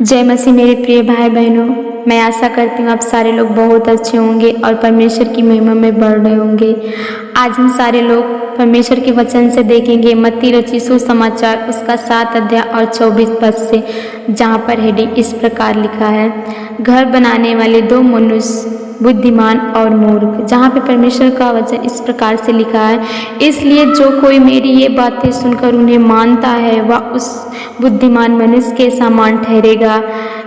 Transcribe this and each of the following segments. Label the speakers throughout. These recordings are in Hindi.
Speaker 1: जय मसीह मेरे प्रिय भाई बहनों। मैं आशा करती हूँ आप सारे लोग बहुत अच्छे होंगे और परमेश्वर की महिमा में बढ़ रहे होंगे। आज हम सारे लोग परमेश्वर के वचन से देखेंगे मत्ती रची सुसमाचार उसका 7 अध्याय और 24 पद से, जहाँ पर हेडिंग इस प्रकार लिखा है, घर बनाने वाले दो मनुष्य, बुद्धिमान और मूर्ख। जहाँ पे परमेश्वर का वचन इस प्रकार से लिखा है, इसलिए जो कोई मेरी ये बातें सुनकर उन्हें मानता है वह उस बुद्धिमान मनुष्य के समान ठहरेगा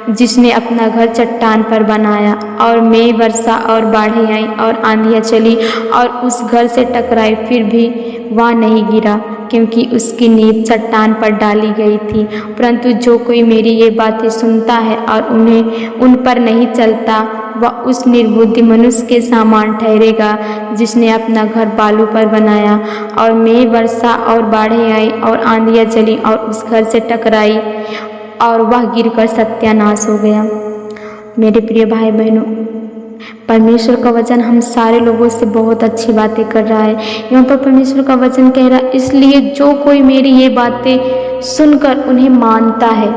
Speaker 1: जिसने अपना घर चट्टान पर बनाया, और मेघ वर्षा और बाढ़ें आई और आंधियाँ चली और उस घर से टकराई, फिर भी वह नहीं गिरा क्योंकि उसकी नींव चट्टान पर डाली गई थी। परंतु जो कोई मेरी ये बातें सुनता है और उन पर नहीं चलता वह उस निर्बुद्धि मनुष्य के समान ठहरेगा जिसने अपना घर बालू पर बनाया, और मेघ वर्षा और बाढ़ें आई और आंधियाँ चली और उस घर से टकराई और वह गिरकर सत्यानाश हो गया। मेरे प्रिय भाई बहनों, परमेश्वर का वचन हम सारे लोगों से बहुत अच्छी बातें कर रहा है। यहाँ पर परमेश्वर का वचन कह रहा है, इसलिए जो कोई मेरी ये बातें सुनकर उन्हें मानता है।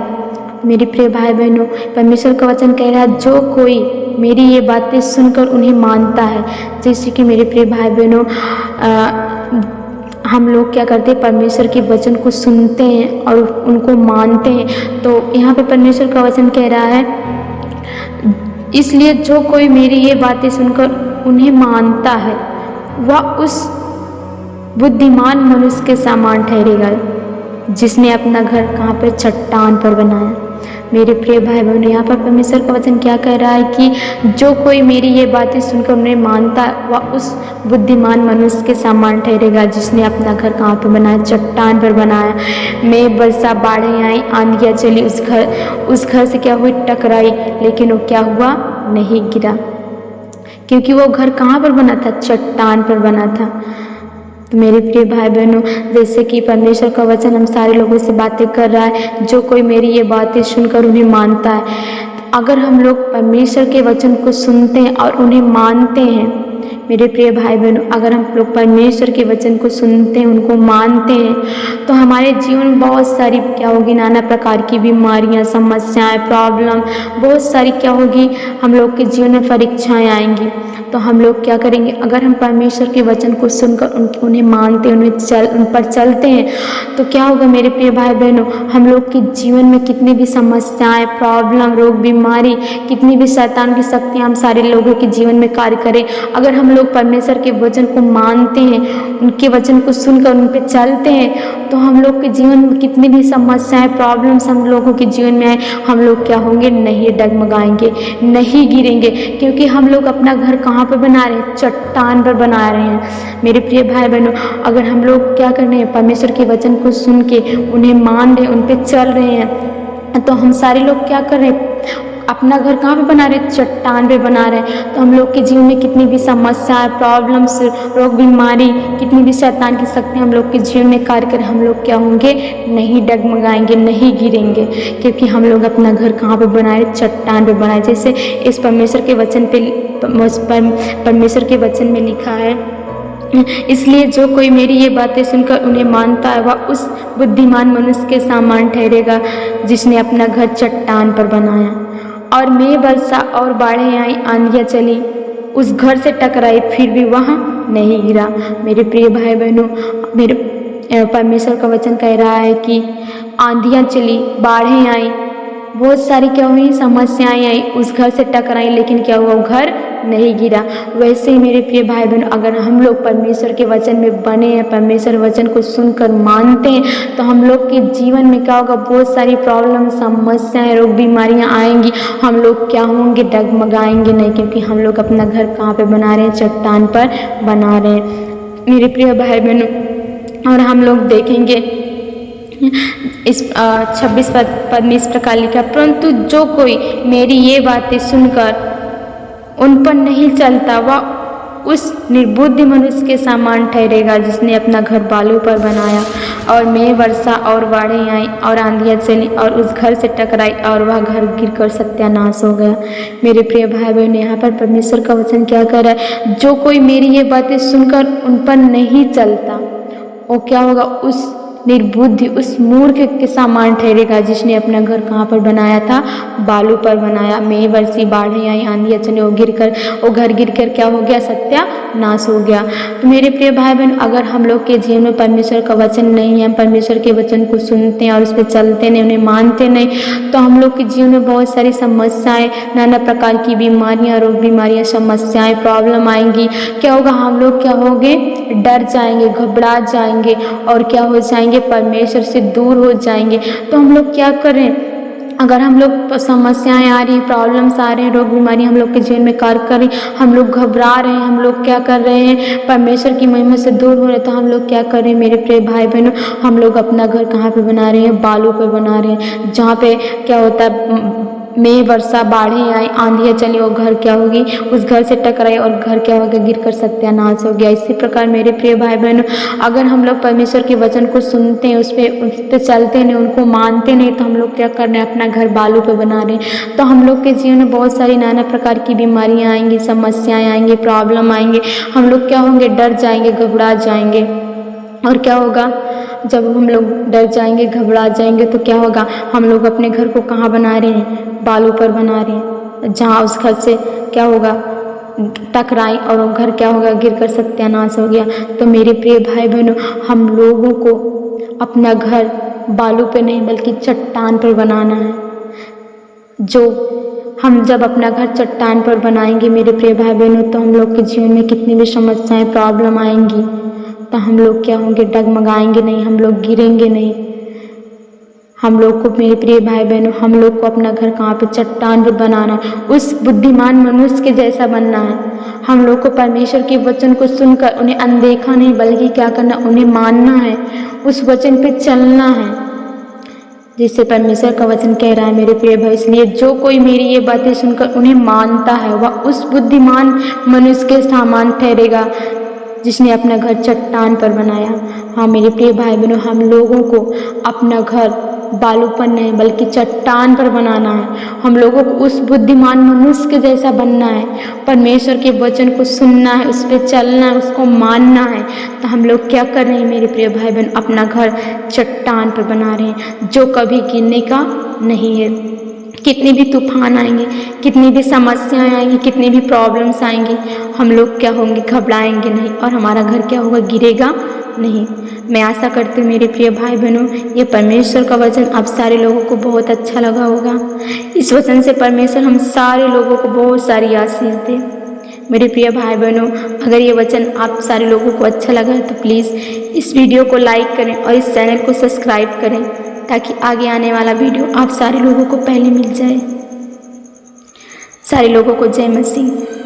Speaker 1: मेरे प्रिय भाई बहनों, परमेश्वर का वचन कह रहा है जो कोई मेरी ये बातें सुनकर उन्हें मानता है। जैसे कि मेरे प्रिय भाई बहनों, हम लोग क्या करते हैं, परमेश्वर के वचन को सुनते हैं और उनको मानते हैं। तो यहाँ पे परमेश्वर का वचन कह रहा है, इसलिए जो कोई मेरी ये बातें सुनकर उन्हें मानता है वह उस बुद्धिमान मनुष्य के समान ठहरेगा जिसने अपना घर कहाँ पर, चट्टान पर बनाया। मेरे प्रिय भाई बहनों, यहाँ पर परमेश्वर का वचन क्या कह रहा है कि जो कोई मेरी ये बातें सुनकर उन्हें मानता है वह उस बुद्धिमान मनुष्य के समान ठहरेगा जिसने अपना घर कहाँ पर बनाया, चट्टान पर बनाया। मेघ वर्षा बाढ़ें आई आंधियाँ चली, उस घर से क्या हुई, टकराई, लेकिन वो क्या हुआ, नहीं गिरा क्योंकि वो घर कहाँ पर बना था, चट्टान पर बना था। तो मेरे प्रिय भाई बहनों, जैसे कि परमेश्वर का वचन हम सारे लोगों से बातें कर रहा है, जो कोई मेरी ये बातें सुनकर उन्हें मानता है। अगर हम लोग परमेश्वर के वचन को सुनते हैं और उन्हें मानते हैं, मेरे प्रिय भाई बहनों, अगर हम लोग परमेश्वर के वचन को सुनते हैं, उनको मानते हैं, तो हमारे जीवन में बहुत सारी क्या होगी, नाना प्रकार की बीमारियां, समस्याएं, प्रॉब्लम, बहुत सारी क्या होगी, हम लोग के जीवन में परीक्षाएं आएंगी। तो हम लोग क्या करेंगे, अगर हम परमेश्वर के वचन को सुनकर उन्हें मानते हैं, उन पर चलते हैं, तो क्या होगा मेरे प्रिय भाई बहनों, हम लोग के जीवन में कितनी भी समस्याएं, प्रॉब्लम, रोग, बीमारी, कितनी भी शैतान की शक्तियां हम सारे लोगों के जीवन में कार्य करें, अगर हम लोग परमेश्वर के वचन को मानते हैं, उनके वचन को सुनकर उन पर चलते हैं, तो हम लोग के जीवन में कितनी भी समस्याएं, प्रॉब्लम्स हम लोगों के जीवन में आए, हम लोग क्या होंगे, नहीं डगमगाएंगे, नहीं गिरेंगे, क्योंकि हम लोग अपना घर कहाँ पर बना रहे हैं, चट्टान पर बना रहे हैं। मेरे प्रिय भाई बहनों, अगर हम लोग क्या कर रहे हैं, परमेश्वर के वचन को सुन के उन्हें मान रहे हैं, उन पर चल रहे हैं, तो हम सारे लोग क्या कर रहे हैं, अपना घर कहाँ पे बना रहे हैं, चट्टान पे बना रहे हैं। तो हम लोग के जीवन में कितनी भी समस्याएं, प्रॉब्लम्स, रोग, बीमारी, कितनी भी शैतान की शक्ति हम लोग के जीवन में कार्य करें, हम लोग क्या होंगे, नहीं डगमगाएंगे, नहीं गिरेंगे, क्योंकि हम लोग अपना घर कहाँ पे बनाए, चट्टान पे बनाए। जैसे इस परमेश्वर के वचन पे, परमेश्वर के वचन में लिखा है, इसलिए जो कोई मेरी ये बातें सुनकर उन्हें मानता है वह उस बुद्धिमान मनुष्य के समान ठहरेगा जिसने अपना घर चट्टान पर बनाया, और मेघ वर्षा और बाढ़ें आई, आंधियाँ चली, उस घर से टकराई, फिर भी वह नहीं गिरा। मेरे प्रिय भाई बहनों, मेरे परमेश्वर का वचन कह रहा है कि आंधियाँ चली, बाढ़ें आई, बहुत सारी क्या हुई, समस्याएं आई, उस घर से टकराई, लेकिन क्या हुआ, घर नहीं गिरा। वैसे ही मेरे प्रिय भाई बहन, अगर हम लोग परमेश्वर के वचन में बने हैं, परमेश्वर वचन को सुनकर मानते हैं, तो हम लोग के जीवन में क्या होगा, बहुत सारी प्रॉब्लम, समस्याएं, रोग, बीमारियां आएंगी, हम लोग क्या होंगे, डगमगाएंगे नहीं, क्योंकि हम लोग अपना घर कहाँ पे बना रहे हैं, चट्टान पर बना रहे हैं। मेरे प्रिय भाई बहनों, और हम लोग देखेंगे इस 26 पद में इस प्रकार लिखा, परंतु जो कोई मेरी ये बातें सुनकर उन पर नहीं चलता वह उस निर्बुद्धि मनुष्य के समान ठहरेगा जिसने अपना घर बालू पर बनाया, और मेघ वर्षा और बाढ़ें आई और आंधियाँ चली और उस घर से टकराई और वह घर गिरकर सत्यानाश हो गया। मेरे प्रिय भाई बहन, यहाँ पर परमेश्वर का वचन क्या कर रहा है, जो कोई मेरी ये बातें सुनकर उन पर नहीं चलता वो क्या होगा, उस निर्बुद्धि, उस मूर्ख के समान ठहरेगा जिसने अपना घर कहाँ पर बनाया था, बालू पर बनाया। मेघ बरसी, बाढ़ें आई, आंधी अचानक, वो घर गिर कर क्या हो गया, सत्यानाश हो गया। तो मेरे प्रिय भाई बहन, अगर हम लोग के जीवन में परमेश्वर का वचन नहीं है, परमेश्वर के वचन को सुनते हैं और उस पर चलते नहीं, उन्हें मानते नहीं, तो हम लोग के जीवन में बहुत सारी समस्याएं, नाना प्रकार की बीमारियां, रोग बीमारियां, समस्याएं, प्रॉब्लम आएंगी। क्या होगा, हम लोग क्या होंगे, डर जाएंगे, घबरा जाएंगे और क्या हो जाएंगे, परमेश्वर से दूर हो जाएंगे। तो हम लोग क्या करें, अगर हम लोग समस्याएं आ रही, प्रॉब्लम्स आ रहे हैं, रोग बीमारी हम लोग के जीवन में कार्य कर रही, हम लोग घबरा रहे हैं, हम लोग क्या कर रहे हैं, परमेश्वर की महिमा से दूर हो रहे हैं, तो हम लोग क्या कर रहे हैं मेरे प्रिय भाई बहनों, हम लोग अपना घर कहाँ पे बना रहे हैं, बालू पे बना रहे हैं, जहाँ पे क्या होता है, मेघ वर्षा, बाढ़ें आई, आंधियाँ चली और घर क्या होगी, उस घर से टकराई और घर क्या हो गया, गिर कर सत्यानाश हो गया। इसी प्रकार मेरे प्रिय भाई बहनों, अगर हम लोग परमेश्वर के वचन को सुनते हैं, उस पर चलते नहीं, उनको मानते नहीं, तो हम लोग क्या कर रहे हैं, अपना घर बालू पे बना रहे हैं। तो हम लोग के जीवन में बहुत सारी नाना प्रकार की बीमारियाँ आएंगी, समस्याएँ आएंगी, प्रॉब्लम आएंगे, हम लोग क्या होंगे, डर जाएंगे, घबरा जाएंगे। और क्या होगा, जब हम लोग डर जाएंगे, घबरा जाएंगे, तो क्या होगा, हम लोग अपने घर को कहाँ बना रहे हैं, बालू पर बना रहे हैं, जहाँ उस घर से क्या होगा, टकराई और वो घर क्या होगा, गिरकर सत्यानाश हो गया। तो मेरे प्रिय भाई बहनों, हम लोगों को अपना घर बालू पे नहीं बल्कि चट्टान पर बनाना है। जो हम जब अपना घर चट्टान पर बनाएंगे मेरे प्रिय भाई बहनों, तो हम लोग के जीवन में कितनी भी समस्याएं, प्रॉब्लम आएंगी, तो हम लोग क्या होंगे, डगमगाएंगे नहीं, हम लोग गिरेंगे नहीं। हम लोग को मेरे प्रिय भाई बहनों, हम लोग को अपना घर कहाँ पे, चट्टान पर बनाना है, उस बुद्धिमान मनुष्य के जैसा बनना है। हम लोग को परमेश्वर के वचन को सुनकर उन्हें अनदेखा नहीं बल्कि क्या करना, उन्हें मानना है, उस वचन पे चलना है, जिससे परमेश्वर का वचन कह रहा है मेरे प्रिय भाई। इसलिए जो कोई मेरी ये बातें सुनकर उन्हें मानता है वह उस बुद्धिमान मनुष्य के समान ठहरेगा जिसने अपना घर चट्टान पर बनाया। हाँ मेरे प्रिय भाई बहनों, हम लोगों को अपना घर बालू पर नहीं बल्कि चट्टान पर बनाना है। हम लोगों को उस बुद्धिमान मनुष्य के जैसा बनना है, परमेश्वर के वचन को सुनना है, उस पर चलना है, उसको मानना है। तो हम लोग क्या कर रहे हैं मेरे प्रिय भाई बहन, अपना घर चट्टान पर बना रहे हैं जो कभी गिरने का नहीं है। कितनी भी तूफान आएंगे, कितनी भी समस्याएं आएंगी, कितनी भी प्रॉब्लम्स आएंगी, हम लोग क्या होंगे, घबराएंगे नहीं और हमारा घर क्या होगा, गिरेगा नहीं। मैं आशा करती हूँ मेरे प्रिय भाई बहनों, ये परमेश्वर का वचन आप सारे लोगों को बहुत अच्छा लगा होगा। इस वचन से परमेश्वर हम सारे लोगों को बहुत सारी आशीष दे। मेरे प्रिय भाई बहनों, अगर ये वचन आप सारे लोगों को अच्छा लगा है तो प्लीज़ इस वीडियो को लाइक करें और इस चैनल को सब्सक्राइब करें ताकि आगे आने वाला वीडियो आप सारे लोगों को पहले मिल जाए। सारे लोगों को जय मसीह।